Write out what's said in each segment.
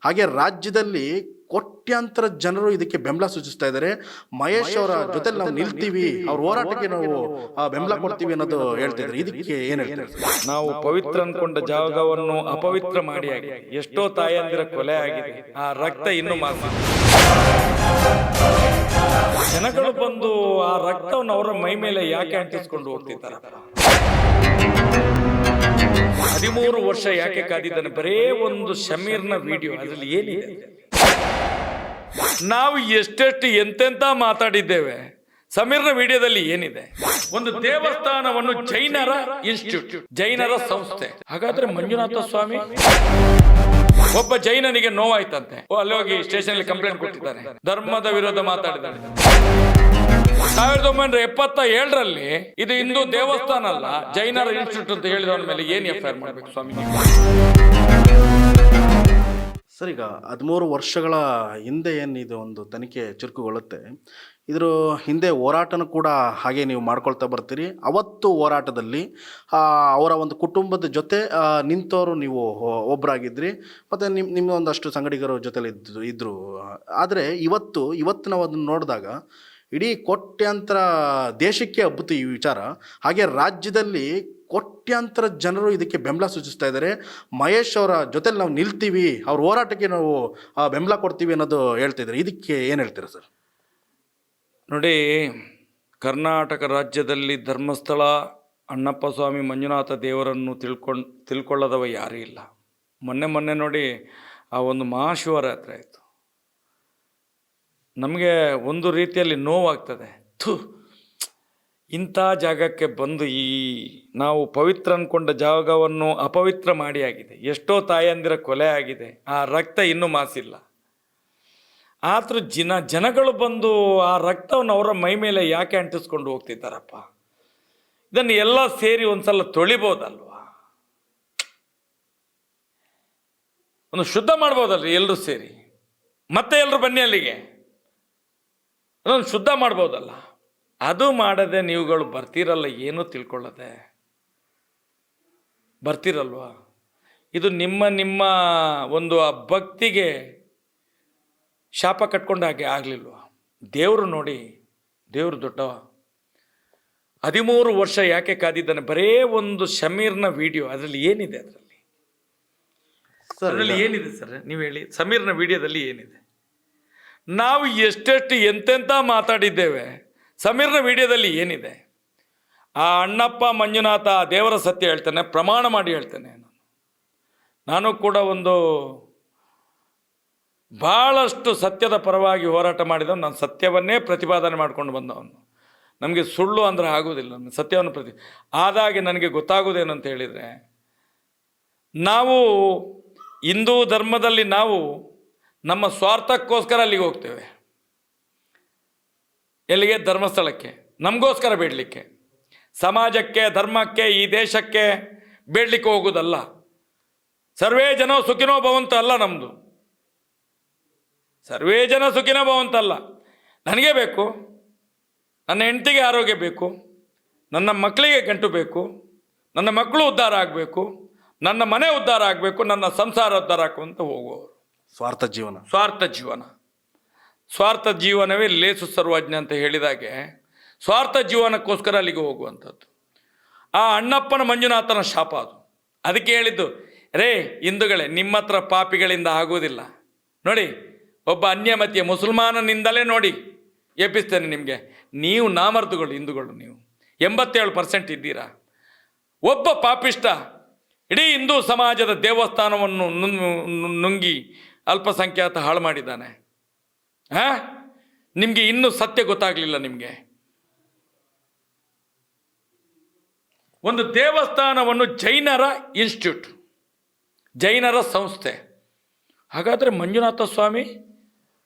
ಹಾಗೆ ರಾಜ್ಯದಲ್ಲಿ ಕೋಟ್ಯಾಂತರ ಜನರು ಇದಕ್ಕೆ ಬೆಂಬಲ ಸೂಚಿಸ್ತಾ ಇದ್ದಾರೆ. ಮಹೇಶ್ ಅವರ ಜೊತೆ ನಾವು ನಿಲ್ತೀವಿ, ಅವ್ರ ಹೋರಾಟಕ್ಕೆ ನಾವು ಬೆಂಬಲ ಕೊಡ್ತೀವಿ ಅನ್ನೋದು ಹೇಳ್ತಿದ್ದಾರೆ. ಇದಕ್ಕೆ ಏನ್ ಹೇಳ್ತಾರೆ? ನಾವು ಪವಿತ್ರ ಅನ್ಕೊಂಡ ಜಾಗವನ್ನು ಅಪವಿತ್ರ ಮಾಡಿ ಆಗಿದೆ. ಎಷ್ಟೋ ತಾಯಂದಿರ ಕೊಲೆ ಆಗಿದೆ, ಆ ರಕ್ತ ಇನ್ನು ಮಾಸಿ. ಜನಗಳು ಬಂದು ಆ ರಕ್ತವನ್ನು ಅವರ ಮೈ ಮೇಲೆ ಯಾಕೆ ಅಂಟಿಸ್ಕೊಂಡು ಹೋಗ್ತಿದ್ದಾರೆ? 13 ವರ್ಷ ಯಾಕೆ ಕಾದಿದ್ದಾನೆ? ಬರೇ ಒಂದು ಶಮೀರ್ನ ವಿಡಿಯೋ, ಅದರಲ್ಲಿ ಏನಿದೆ? ನಾವು ಎಷ್ಟೆಷ್ಟು ಎಂತೆಂತ ಮಾತಾಡಿದ್ದೇವೆ. ಸಮೀರ್ನ ವಿಡಿಯೋದಲ್ಲಿ ಏನಿದೆ? ಒಂದು ದೇವಸ್ಥಾನವನ್ನು ಜೈನರ ಇನ್ಸ್ಟಿಟ್ಯೂಟ್, ಜೈನರ ಸಂಸ್ಥೆ. ಹಾಗಾದ್ರೆ ಮಂಜುನಾಥ ಸ್ವಾಮಿ ಒಬ್ಬ ಜೈನನಿಗೆ ನೋವಾಯ್ತಂತೆ, ಅಲ್ಲಿ ಹೋಗಿ ಸ್ಟೇಷನ್ ಅಲ್ಲಿ ಕಂಪ್ಲೇಂಟ್ ಕೊಟ್ಟಿದ್ದಾರೆ, ಧರ್ಮದ ವಿರೋಧ ಮಾತಾಡಿದ್ದಾರೆ. 1977ರಲ್ಲಿ ಇದು ಹಿಂದೂ ದೇವಸ್ಥಾನ ಅಲ್ಲ, ಜೈನರ ಇನ್ಸ್ಟಿಟ್ಯೂಟ್ ಅಂತ ಹೇಳಿದವನ ಮೇಲೆ ಏನ್ ಎಫ್ಐಆರ್ ಮಾಡ್ಬೇಕು ಸ್ವಾಮಿ? ಸರ್, ಈಗ 13 ವರ್ಷಗಳ ಹಿಂದೆ ಏನು ಇದು ಒಂದು ತನಿಖೆ ಚುರುಕುಗೊಳ್ಳುತ್ತೆ, ಇದ್ರ ಹಿಂದೆ ಹೋರಾಟನೂ ಕೂಡ ಹಾಗೆ ನೀವು ಮಾಡ್ಕೊಳ್ತಾ ಬರ್ತೀರಿ. ಅವತ್ತು ಹೋರಾಟದಲ್ಲಿ ಅವರ ಒಂದು ಕುಟುಂಬದ ಜೊತೆ ನಿಂತವರು ನೀವು ಒಬ್ಬರಾಗಿದ್ರಿ, ಮತ್ತು ನಿಮ್ಮ ಒಂದಷ್ಟು ಸಂಗಡಿಗರ ಜೊತೆಲಿ ಇದ್ದರು. ಆದರೆ ಇವತ್ತು ನಾವು ಅದನ್ನು ನೋಡಿದಾಗ ಇಡೀ ಕೋಟ್ಯಾಂತರ ದೇಶಕ್ಕೆ ಹಬ್ಬುತ್ತೆ ಈ ವಿಚಾರ. ಹಾಗೆ ರಾಜ್ಯದಲ್ಲಿ ಕೋಟ್ಯಾಂತರ ಜನರು ಇದಕ್ಕೆ ಬೆಂಬಲ ಸೂಚಿಸ್ತಾ ಇದ್ದಾರೆ. ಮಹೇಶ್ ಅವರ ಜೊತೆಲಿ ನಾವು ನಿಲ್ತೀವಿ, ಅವ್ರ ಹೋರಾಟಕ್ಕೆ ನಾವು ಬೆಂಬಲ ಕೊಡ್ತೀವಿ ಅನ್ನೋದು ಹೇಳ್ತಿದ್ದಾರೆ. ಇದಕ್ಕೆ ಏನು ಹೇಳ್ತೀರಾ ಸರ್? ನೋಡಿ, ಕರ್ನಾಟಕ ರಾಜ್ಯದಲ್ಲಿ ಧರ್ಮಸ್ಥಳ ಅಣ್ಣಪ್ಪ ಸ್ವಾಮಿ ಮಂಜುನಾಥ ದೇವರನ್ನು ತಿಳ್ಕೊಳ್ಳದವ ಯಾರೂ ಇಲ್ಲ. ಮೊನ್ನೆ ನೋಡಿ ಆ ಒಂದು ಮಹಾಶಿವರಾತ್ರಿ ಆಯಿತು. ನಮಗೆ ಒಂದು ರೀತಿಯಲ್ಲಿ ನೋವಾಗ್ತದೆ. ಇಂಥ ಜಾಗಕ್ಕೆ ಬಂದು ನಾವು ಪವಿತ್ರ ಅಂದ್ಕೊಂಡ ಜಾಗವನ್ನು ಅಪವಿತ್ರ ಮಾಡಿ ಆಗಿದೆ. ಎಷ್ಟೋ ತಾಯಂದಿರ ಕೊಲೆ ಆಗಿದೆ, ಆ ರಕ್ತ ಇನ್ನೂ ಮಾಸಿಲ್ಲ. ಆದರೂ ಜನಗಳು ಬಂದು ಆ ರಕ್ತವನ್ನು ಅವರ ಮೈ ಮೇಲೆ ಯಾಕೆ ಅಂಟಿಸ್ಕೊಂಡು ಹೋಗ್ತಿದ್ದಾರಪ್ಪ? ಇದನ್ನು ಎಲ್ಲ ಸೇರಿ ಒಂದ್ಸಲ ತೊಳಿಬೋದಲ್ವಾ? ಒಂದು ಶುದ್ಧ ಮಾಡ್ಬೋದಲ್ರಿ ಎಲ್ಲರೂ ಸೇರಿ? ಮತ್ತೆ ಎಲ್ಲರೂ ಬನ್ನಿ ಅಲ್ಲಿಗೆ, ಅದೊಂದು ಶುದ್ಧ ಮಾಡ್ಬೋದಲ್ಲ? ಅದು ಮಾಡದೆ ನೀವುಗಳು ಬರ್ತೀರಲ್ಲ, ಏನೂ ತಿಳ್ಕೊಳ್ಳದೆ ಬರ್ತೀರಲ್ವಾ? ಇದು ನಿಮ್ಮ ಒಂದು ಆ ಭಕ್ತಿಗೆ ಶಾಪ ಕಟ್ಕೊಂಡು ಹಾಗೆ ಆಗಲಿಲ್ವ? ದೇವರು ನೋಡಿ, ದೇವರು ದೊಡ್ಡವ. 13 ವರ್ಷ ಯಾಕೆ ಕಾದಿದ್ದಾನೆ? ಬರೇ ಒಂದು ಶಮೀರ್ನ ವಿಡಿಯೋ, ಅದರಲ್ಲಿ ಏನಿದೆ? ಅದರಲ್ಲಿ ಏನಿದೆ ಸರ್, ನೀವು ಹೇಳಿ. ಸಮೀರ್ನ ವಿಡಿಯೋದಲ್ಲಿ ಏನಿದೆ? ನಾವು ಎಷ್ಟೆಷ್ಟು ಎಂತೆಂತ ಮಾತಾಡಿದ್ದೇವೆ. ಸಮೀರ್ನ ವಿಡಿಯೋದಲ್ಲಿ ಏನಿದೆ? ಆ ಅಣ್ಣಪ್ಪ ಮಂಜುನಾಥ ದೇವರ ಸತ್ಯ ಹೇಳ್ತಾನೆ, ಪ್ರಮಾಣ ಮಾಡಿ ಹೇಳ್ತಾನೆ. ನಾನು ಕೂಡ ಒಂದು ಭಾಳಷ್ಟು ಸತ್ಯದ ಪರವಾಗಿ ಹೋರಾಟ ಮಾಡಿದವನು. ನಾನು ಸತ್ಯವನ್ನೇ ಪ್ರತಿಪಾದನೆ ಮಾಡ್ಕೊಂಡು ಬಂದವನು. ನಮಗೆ ಸುಳ್ಳು ಅಂದರೆ ಆಗೋದಿಲ್ಲ. ಸತ್ಯವನ್ನು ಆದಾಗೆ ನನಗೆ ಗೊತ್ತಾಗೋದೇನು ಅಂತ ಹೇಳಿದರೆ, ನಾವು ಹಿಂದೂ ಧರ್ಮದಲ್ಲಿ ನಾವು ನಮ್ಮ ಸ್ವಾರ್ಥಕ್ಕೋಸ್ಕರ ಅಲ್ಲಿಗೆ ಹೋಗ್ತೇವೆ. ಎಲ್ಲಿಗೆ? ಧರ್ಮಸ್ಥಳಕ್ಕೆ. ನಮಗೋಸ್ಕರ ಬೇಡಲಿಕ್ಕೆ, ಸಮಾಜಕ್ಕೆ, ಧರ್ಮಕ್ಕೆ, ಈ ದೇಶಕ್ಕೆ ಬೇಡಲಿಕ್ಕೆ ಹೋಗೋದಲ್ಲ. ಸರ್ವೇ ಜನ ಸುಖಿನೋ ಭವಂತ ಅಲ್ಲ ನಮ್ಮದು. ಸರ್ವೇ ಜನ ಸುಖಿನೋ ಭವಂತ ಅಲ್ಲ. ನನಗೆ ಬೇಕು, ನನ್ನ ಹೆಂಡತಿಗೆ ಆರೋಗ್ಯ ಬೇಕು, ನನ್ನ ಮಕ್ಕಳಿಗೆ ಗಂಟು ಬೇಕು, ನನ್ನ ಮಕ್ಕಳು ಉದ್ಧಾರ ಆಗಬೇಕು, ನನ್ನ ಮನೆ ಉದ್ಧಾರ ಆಗಬೇಕು, ನನ್ನ ಸಂಸಾರ ಉದ್ಧಾರ ಹಾಕುವಂತ ಹೋಗುವವರು. ಸ್ವಾರ್ಥ ಜೀವನವೇ ಲೇಸು ಸರ್ವಜ್ಞ ಅಂತ ಹೇಳಿದಾಗೆ, ಸ್ವಾರ್ಥ ಜೀವನಕ್ಕೋಸ್ಕರ ಅಲ್ಲಿಗೆ ಹೋಗುವಂಥದ್ದು. ಆ ಅಣ್ಣಪ್ಪನ ಮಂಜುನಾಥನ ಶಾಪ ಅದು. ಅದಕ್ಕೆ ಹೇಳಿದ್ದು, ರೇ ಹಿಂದೂಗಳೇ, ನಿಮ್ಮ ಹತ್ರ ಪಾಪಿಗಳಿಂದ ಆಗೋದಿಲ್ಲ ನೋಡಿ. ಒಬ್ಬ ಅನ್ಯಮತಿಯ ಮುಸಲ್ಮಾನನಿಂದಲೇ ನೋಡಿ ಎಬ್ಬಿಸ್ತೇನೆ ನಿಮಗೆ. ನೀವು ನಾಮರ್ದುಗಳು, ಹಿಂದೂಗಳು ನೀವು 87% ಇದ್ದೀರಾ. ಒಬ್ಬ ಪಾಪಿಷ್ಟ ಇಡೀ ಹಿಂದೂ ಸಮಾಜದ ದೇವಸ್ಥಾನವನ್ನು ನುಂಗಿ ಅಲ್ಪಸಂಖ್ಯಾತ ಹಾಳು ಮಾಡಿದ್ದಾನೆ. ನಿಮಗೆ ಇನ್ನೂ ಸತ್ಯ ಗೊತ್ತಾಗಲಿಲ್ಲ. ನಿಮಗೆ ಒಂದು ದೇವಸ್ಥಾನವನ್ನು ಜೈನರ ಇನ್ಸ್ಟಿಟ್ಯೂಟ್, ಜೈನರ ಸಂಸ್ಥೆ. ಹಾಗಾದರೆ ಮಂಜುನಾಥ ಸ್ವಾಮಿ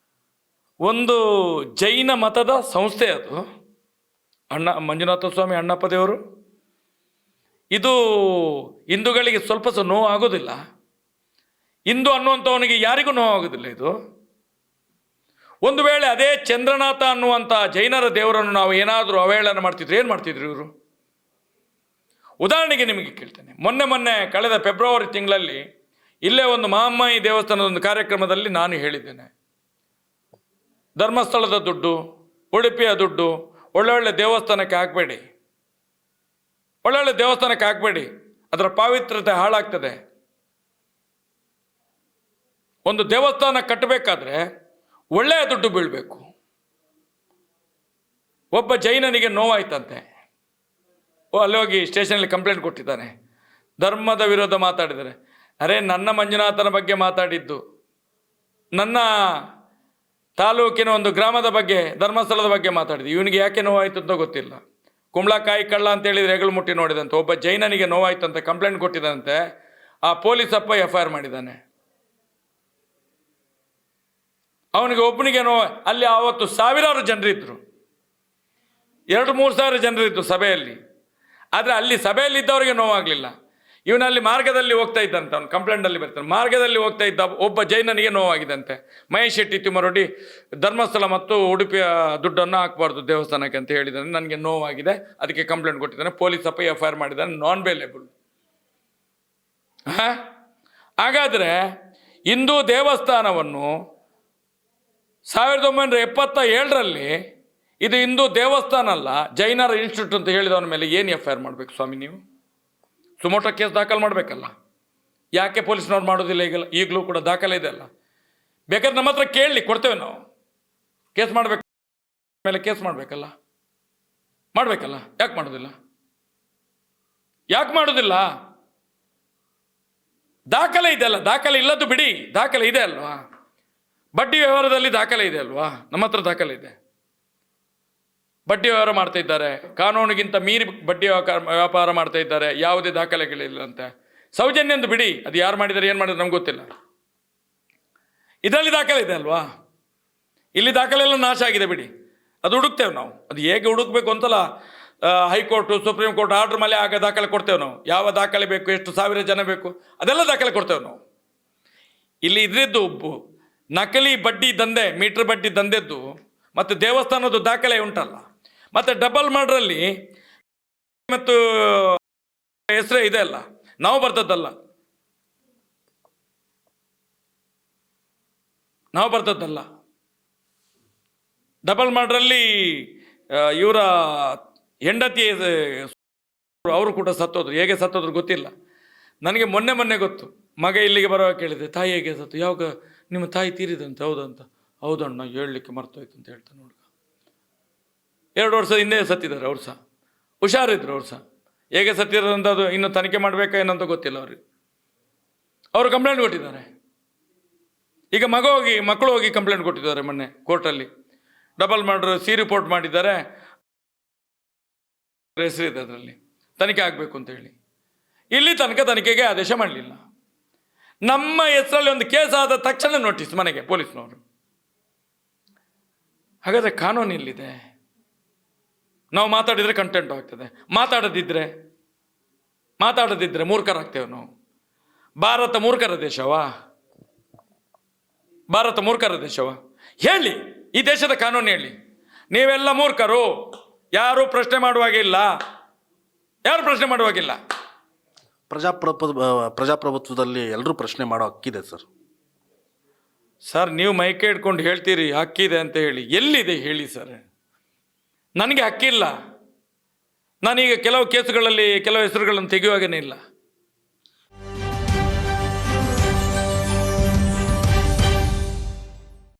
ಒಂದು ಜೈನ ಮತದ ಸಂಸ್ಥೆ. ಅದು ಮಂಜುನಾಥ ಸ್ವಾಮಿ ಅಣ್ಣಪ್ಪ ದೇವರು. ಇದು ಹಿಂದೂಗಳಿಗೆ ಸ್ವಲ್ಪ ಸಹ ನೋವು ಆಗೋದಿಲ್ಲ. ಹಿಂದೂ ಅನ್ನುವಂಥವನಿಗೆ ಯಾರಿಗೂ ನೋವಾಗೋದಿಲ್ಲ ಇದು. ಒಂದು ವೇಳೆ ಅದೇ ಚಂದ್ರನಾಥ ಅನ್ನುವಂಥ ಜೈನರ ದೇವರನ್ನು ನಾವು ಏನಾದರೂ ಅವಹೇಳನ ಮಾಡ್ತಿದ್ರು, ಏನು ಮಾಡ್ತಿದ್ರು ಇವರು? ಉದಾಹರಣೆಗೆ ನಿಮಗೆ ಕೇಳ್ತೇನೆ. ಮೊನ್ನೆ ಕಳೆದ ಫೆಬ್ರವರಿ ತಿಂಗಳಲ್ಲಿ ಇಲ್ಲೇ ಒಂದು ಮಹಾಮಾಯಿ ದೇವಸ್ಥಾನದ ಒಂದು ಕಾರ್ಯಕ್ರಮದಲ್ಲಿ ನಾನು ಹೇಳಿದ್ದೇನೆ, ಧರ್ಮಸ್ಥಳದ ದುಡ್ಡು, ಉಡುಪಿಯ ದುಡ್ಡು ಒಳ್ಳೊಳ್ಳೆ ದೇವಸ್ಥಾನಕ್ಕೆ ಹಾಕಬೇಡಿ, ಒಳ್ಳೊಳ್ಳೆ ದೇವಸ್ಥಾನಕ್ಕೆ ಹಾಕಬೇಡಿ, ಅದರ ಪಾವಿತ್ರ್ಯತೆ ಹಾಳಾಗ್ತದೆ. ಒಂದು ದೇವಸ್ಥಾನ ಕಟ್ಟಬೇಕಾದ್ರೆ ಒಳ್ಳೆಯ ದುಡ್ಡು ಬೀಳಬೇಕು. ಒಬ್ಬ ಜೈನನಿಗೆ ನೋವಾಯ್ತಂತೆ, ಅಲ್ಲಿ ಹೋಗಿ ಸ್ಟೇಷನಲ್ಲಿ ಕಂಪ್ಲೇಂಟ್ ಕೊಟ್ಟಿದ್ದಾನೆ, ಧರ್ಮದ ವಿರೋಧ ಮಾತಾಡಿದರೆ. ಅರೆ, ನನ್ನ ಮಂಜುನಾಥನ ಬಗ್ಗೆ ಮಾತಾಡಿದ್ದು, ನನ್ನ ತಾಲೂಕಿನ ಒಂದು ಗ್ರಾಮದ ಬಗ್ಗೆ, ಧರ್ಮಸ್ಥಳದ ಬಗ್ಗೆ ಮಾತಾಡಿದ್ದು, ಇವನಿಗೆ ಯಾಕೆ ನೋವಾಯಿತು ಅಂತ ಗೊತ್ತಿಲ್ಲ. ಕುಂಬಳಕಾಯಿ ಕಳ್ಳ ಅಂತ ಹೇಳಿದ್ರೆ ಹೆಗಲು ಮುಟ್ಟಿ ನೋಡಿದಂತೆ. ಒಬ್ಬ ಜೈನನಿಗೆ ನೋವಾಯ್ತು ಅಂತ ಕಂಪ್ಲೇಂಟ್ ಕೊಟ್ಟಿದ್ದಂತೆ. ಆ ಪೊಲೀಸಪ್ಪ FIR ಮಾಡಿದ್ದಾನೆ. ಅವನಿಗೆ ಒಬ್ಬನಿಗೆ ನೋವು. ಅಲ್ಲಿ ಆವತ್ತು ಸಾವಿರಾರು ಜನರಿದ್ದರು, 2-3 ಸಾವಿರ ಜನರಿದ್ದು ಸಭೆಯಲ್ಲಿ. ಆದರೆ ಅಲ್ಲಿ ಸಭೆಯಲ್ಲಿದ್ದವರಿಗೆ ನೋವಾಗಲಿಲ್ಲ. ಇವನಲ್ಲಿ ಮಾರ್ಗದಲ್ಲಿ ಹೋಗ್ತಾ ಇದ್ದಂತೆ, ಅವನು ಕಂಪ್ಲೇಂಟಲ್ಲಿ ಬರ್ತಾನೆ, ಮಾರ್ಗದಲ್ಲಿ ಹೋಗ್ತಾ ಇದ್ದ ಒಬ್ಬ ಜೈನನಿಗೆ ನೋವಾಗಿದಂತೆ. ಮಹೇಶ್ ಶೆಟ್ಟಿ ತಿಮ್ಮರೊಡ್ಡಿ ಧರ್ಮಸ್ಥಳ ಮತ್ತು ಉಡುಪಿಯ ದುಡ್ಡನ್ನು ಹಾಕಬಾರ್ದು ದೇವಸ್ಥಾನಕ್ಕೆ ಅಂತ ಹೇಳಿದ್ದಾನೆ, ನನಗೆ ನೋವಾಗಿದೆ, ಅದಕ್ಕೆ ಕಂಪ್ಲೇಂಟ್ ಕೊಟ್ಟಿದ್ದಾನೆ. ಪೊಲೀಸಪ್ಪ FIR ಮಾಡಿದ್ದಾನೆ, ನಾನ್ ಬೇಲೇಬಲ್. ಹಾಗಾದರೆ ಹಿಂದೂ ದೇವಸ್ಥಾನವನ್ನು 1977ರಲ್ಲಿ ಇದು ಹಿಂದೂ ದೇವಸ್ಥಾನ ಅಲ್ಲ, ಜೈನರ ಇನ್ಸ್ಟಿಟ್ಯೂಟ್ ಅಂತ ಹೇಳಿದವನ ಮೇಲೆ ಏನು FIR ಮಾಡಬೇಕು ಸ್ವಾಮಿ ನೀವು? ಸುಮೋಟೋ ಕೇಸ್ ದಾಖಲು ಮಾಡಬೇಕಲ್ಲ. ಯಾಕೆ ಪೊಲೀಸ್ನವ್ರು ಮಾಡೋದಿಲ್ಲ? ಈಗಲೂ ಕೂಡ ದಾಖಲೆ ಇದೆ ಅಲ್ಲ. ಬೇಕಾದ್ರೆ ನಮ್ಮ ಹತ್ರ ಕೇಳಲಿ, ಕೊಡ್ತೇವೆ ನಾವು. ಕೇಸ್ ಮಾಡಬೇಕು, ಮೇಲೆ ಕೇಸ್ ಮಾಡಬೇಕಲ್ಲ, ಯಾಕೆ ಮಾಡೋದಿಲ್ಲ? ದಾಖಲೆ ಇದೆ ಅಲ್ಲ. ದಾಖಲೆ ಇಲ್ಲದ್ದು ಬಿಡಿ, ದಾಖಲೆ ಇದೆ ಅಲ್ವಾ? ಬಡ್ಡಿ ವ್ಯವಹಾರದಲ್ಲಿ ದಾಖಲೆ ಇದೆ ಅಲ್ವಾ? ನಮ್ಮ ಹತ್ರ ದಾಖಲೆ ಇದೆ. ಬಡ್ಡಿ ವ್ಯವಹಾರ ಮಾಡ್ತಾ ಇದ್ದಾರೆ, ಕಾನೂನಿಗಿಂತ ಮೀರಿ ಬಡ್ಡಿ ವ್ಯಾಪಾರ ಮಾಡ್ತಾ ಇದ್ದಾರೆ, ಯಾವುದೇ ದಾಖಲೆಗಳಿಲ್ಲಂತೆ. ಸೌಜನ್ಯಂದು ಬಿಡಿ, ಅದು ಯಾರು ಮಾಡಿದ್ದಾರೆ ಏನು ಮಾಡಿದ್ರೆ ನಮ್ಗೆ ಗೊತ್ತಿಲ್ಲ. ಇದರಲ್ಲಿ ದಾಖಲೆ ಇದೆ ಅಲ್ವಾ? ಇಲ್ಲಿ ದಾಖಲೆ ಎಲ್ಲ ನಾಶ ಆಗಿದೆ ಬಿಡಿ, ಅದು ಹುಡುಕ್ತೇವೆ ನಾವು. ಅದು ಹೇಗೆ ಹುಡುಕ್ಬೇಕು ಅಂತಲ್ಲ, ಹೈಕೋರ್ಟು ಸುಪ್ರೀಂ ಕೋರ್ಟ್ ಆರ್ಡ್ರ್ ಮೇಲೆ ಆಗ ದಾಖಲೆ ಕೊಡ್ತೇವೆ ನಾವು. ಯಾವ ದಾಖಲೆ ಬೇಕು, ಎಷ್ಟು ಸಾವಿರ ಜನ ಬೇಕು, ಅದೆಲ್ಲ ದಾಖಲೆ ಕೊಡ್ತೇವೆ ನಾವು. ಇಲ್ಲಿ ಇದ್ರದ್ದು ನಕಲಿ ಬಡ್ಡಿ ದಂಧೆ, ಮೀಟರ್ ಬಡ್ಡಿ ದಂಧೆದ್ದು ಮತ್ತು ದೇವಸ್ಥಾನದ ದಾಖಲೆ ಉಂಟಲ್ಲ, ಮತ್ತು ಡಬಲ್ ಮರ್ಡ್ರಲ್ಲಿ ಮತ್ತು ಹೆಸರೇ ಇದೆ ಅಲ್ಲ, ನಾವು ಬರ್ತದ್ದಲ್ಲ, ಡಬಲ್ ಮರ್ಡ್ರಲ್ಲಿ ಇವರ ಹೆಂಡತಿ ಅವರು ಕೂಡ ಸತ್ತೋದ್ರು. ಹೇಗೆ ಸತ್ತೋದ್ರು ಗೊತ್ತಿಲ್ಲ ನನಗೆ. ಮೊನ್ನೆ ಗೊತ್ತು. ಮಗ ಇಲ್ಲಿಗೆ ಬರುವಾಗ ಕೇಳಿದೆ, ತಾಯಿ ಹೇಗೆ ಸತ್ತು? ಯಾವಾಗ ನಿಮ್ಮ ತಾಯಿ ತೀರಿದಂತೆ? ಹೌದಂತ. ಹೌದಣ್ಣ, ಹೇಳಲಿಕ್ಕೆ ಮರ್ತೋಯ್ತು ಅಂತ ಹೇಳ್ತಾನೆ ಹುಡುಗ. 2 ವರ್ಷದ ಹಿಂದೆ ಸತ್ತಿದ್ದಾರೆ ಅವ್ರು ಸಹ, ಹುಷಾರಿದ್ರು ಅವ್ರು ಸಹ. ಹೇಗೆ ಸತ್ತಿರೋದಂತ ಅದು ಇನ್ನು ತನಿಖೆ ಮಾಡಬೇಕಾ ಏನಂತ ಗೊತ್ತಿಲ್ಲ ಅವ್ರಿಗೆ. ಅವರು ಕಂಪ್ಲೇಂಟ್ ಕೊಟ್ಟಿದ್ದಾರೆ. ಈಗ ಮಕ್ಕಳು ಹೋಗಿ ಕಂಪ್ಲೇಂಟ್ ಕೊಟ್ಟಿದ್ದಾರೆ ಮೊನ್ನೆ ಕೋರ್ಟಲ್ಲಿ. ಡಬಲ್ ಮರ್ಡರ್ ರಿಪೋರ್ಟ್ ಮಾಡಿದ್ದಾರೆ, ಹೆಸರಿದೆ ಅದರಲ್ಲಿ, ತನಿಖೆ ಆಗಬೇಕು ಅಂತ ಹೇಳಿ. ಇಲ್ಲಿ ತನಕ ತನಿಖೆಗೆ ಆದೇಶ ಮಾಡಲಿಲ್ಲ. ನಮ್ಮ ಹೆಸರಲ್ಲಿ ಒಂದು ಕೇಸ್ ಆದ ತಕ್ಷಣ ನೋಟಿಸ್ ಮನೆಗೆ ಪೊಲೀಸ್ನವರು. ಹಾಗಾದರೆ ಕಾನೂನು ಇಲ್ಲಿದೆ. ನಾವು ಮಾತಾಡಿದರೆ ಕಂಟೆಂಟ್ ಆಗ್ತದೆ, ಮಾತಾಡದಿದ್ದರೆ ಮೂರ್ಖರಾಗ್ತೇವೆ ನಾವು. ಭಾರತ ಮೂರ್ಖರ ದೇಶವಾ? ಹೇಳಿ, ಈ ದೇಶದ ಕಾನೂನು ಹೇಳಿ. ನೀವೆಲ್ಲ ಮೂರ್ಖರು, ಯಾರು ಪ್ರಶ್ನೆ ಮಾಡುವಾಗಿಲ್ಲ. ಪ್ರಜಾಪ್ರಭುತ್ವದಲ್ಲಿ ಎಲ್ಲರೂ ಪ್ರಶ್ನೆ ಮಾಡೋ ಹಕ್ಕಿದೆ ಸರ್. ನೀವು ಮೈಕೆ ಇಟ್ಕೊಂಡು ಹೇಳ್ತೀರಿ ಹಕ್ಕಿದೆ ಅಂತ ಹೇಳಿ, ಎಲ್ಲಿದೆ ಹೇಳಿ ಸರ್? ನನಗೆ ಹಕ್ಕಿಲ್ಲ. ನಾನೀಗ ಕೆಲವು ಕೇಸುಗಳಲ್ಲಿ ಕೆಲವು ಹೆಸರುಗಳನ್ನು ತೆಗೆಯುವಾಗನೇ ಇಲ್ಲ.